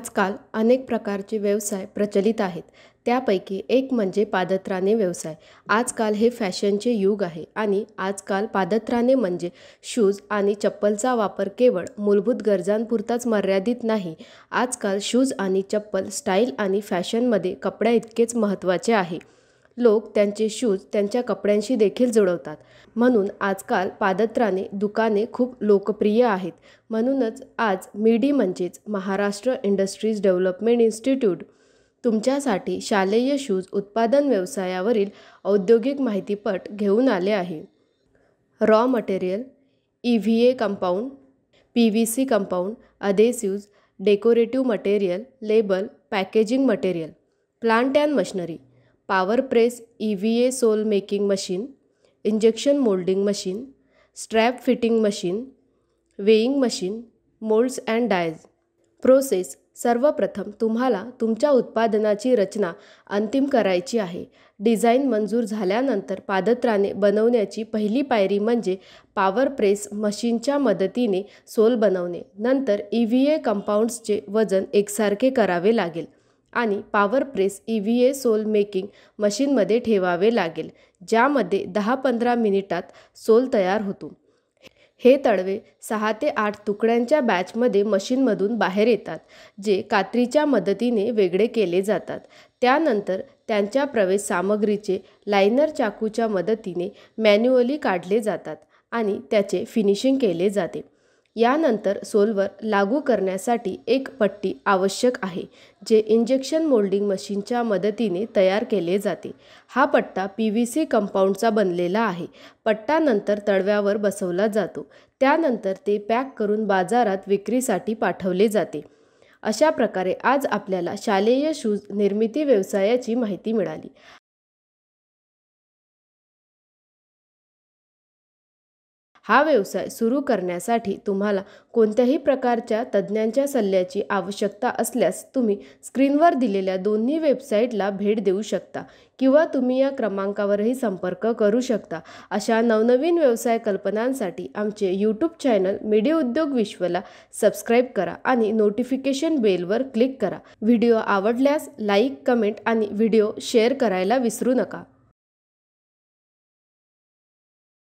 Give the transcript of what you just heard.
आजकाल अनेक प्रकारचे व्यवसाय प्रचलित आहेत. त्यापैकी एक म्हणजे पादत्राणे व्यवसाय. आजकाल हे फॅशनचे युग आहे आणि आजकाल पादत्राणे म्हणजे शूज आणि चप्पलचा वापर केवळ मूलभूत गरजांपुरताच मर्यादित नाही. आजकाल शूज आणि चप्पल स्टाईल आणि फॅशनमध्ये कपड्याइतकेच महत्त्वाचे आहे. लोक त्यांचे शूज त्यांच्या कपड्यांशी देखील जुळवतात. म्हणून आजकाल पादत्राणे दुकाने खूप लोकप्रिय आहेत. म्हणूनच आज मिडी म्हणजेच महाराष्ट्र इंडस्ट्रीज डेव्हलपमेंट इन्स्टिट्यूट तुमच्यासाठी शालेय शूज उत्पादन व्यवसायावरील औद्योगिक माहितीपट घेऊन आले आहे. Raw material, EVA compound, PVC compound, adhesives, decorative material, label, packaging material, plant and machinery, power press EVA sole making machine, injection moulding machine, strap fitting machine, weighing machine, moulds and dies. Process. सर्वप्रथम तुम्हाला तुमच्या उत्पादनाची रचना अंतिम करायची आहे. Design मंजूर झाल्यानंतर पादत्राणे बनवण्याची पहिली पायरी म्हणजे पॉवर प्रेस मशीनच्या मदतीने सोल बनवणे. नंतर EVA कंपाऊंड्सचे वजन एकसारखे करावे लागेल आणि power press EVA sole making मशीनमध्ये ठेवावे लागेल, ज्यामध्ये 10-15 मिनिटात सोल तयार होतो. हे तळवे 6 ते 8 तुकड्यांच्या बॅचमध्ये मशीनमधून बाहेर येतात, जे कात्रीच्या मदतीने वेगळे केले जातात. त्यानंतर त्यांच्या प्रवेश सामग्रीचे लायनर चाकूच्या मदतीने मॅन्युअली काढले जातात आणि त्याचे फिनिशिंग केले जाते. यानंतर सोलवर लागू करण्यासाठी एक पट्टी आवश्यक आहे, जे इंजेक्शन मोल्डिंग मशीनच्या मदतीने तयार केले जाते. हा पट्टा PVC कंपाऊंडचा बनलेला आहे. पट्टा नंतर तळव्यावर बसवला जातो. त्यानंतर ते पॅक करून बाजारात विक्रीसाठी पाठवले जाते. अशा प्रकारे आज आपल्याला शालेय शूज निर्मिती व्यवसायाची माहिती मिळाली. हा व्यवसाय सुरू करण्यासाठी तुम्हाला कोणत्याही प्रकारच्या तज्ज्ञांच्या सल्ल्याची आवश्यकता असल्यास तुम्ही स्क्रीनवर दिलेल्या दोन्ही वेबसाईटला भेट देऊ शकता किंवा तुम्ही या क्रमांकावरही संपर्क करू शकता. अशा नवनवीन व्यवसाय कल्पनांसाठी आमचे YouTube चॅनल मिडी उद्योग विश्वला सबस्क्राईब करा आणि नोटिफिकेशन बेलवर क्लिक करा. व्हिडिओ आवडल्यास लाईक, कमेंट आणि व्हिडिओ शेअर करायला विसरू नका.